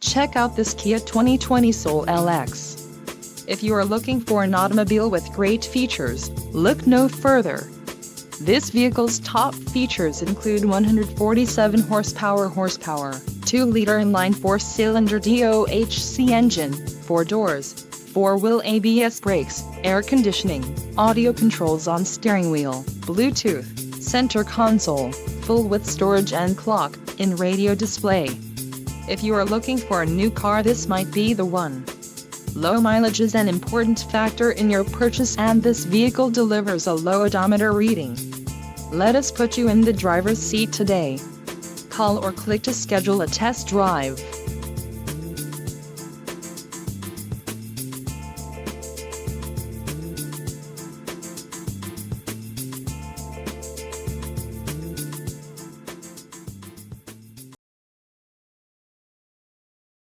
Check out this Kia 2020 Soul LX. If you are looking for an automobile with great features, look no further. This vehicle's top features include 147 horsepower, 2-liter inline 4-cylinder DOHC engine, 4 doors, 4-wheel ABS brakes, air conditioning, audio controls on steering wheel, Bluetooth, center console, full-width storage and clock-in radio display. If you are looking for a new car, this might be the one. Low mileage is an important factor in your purchase, and this vehicle delivers a low odometer reading. Let us put you in the driver's seat today. Call or click to schedule a test drive.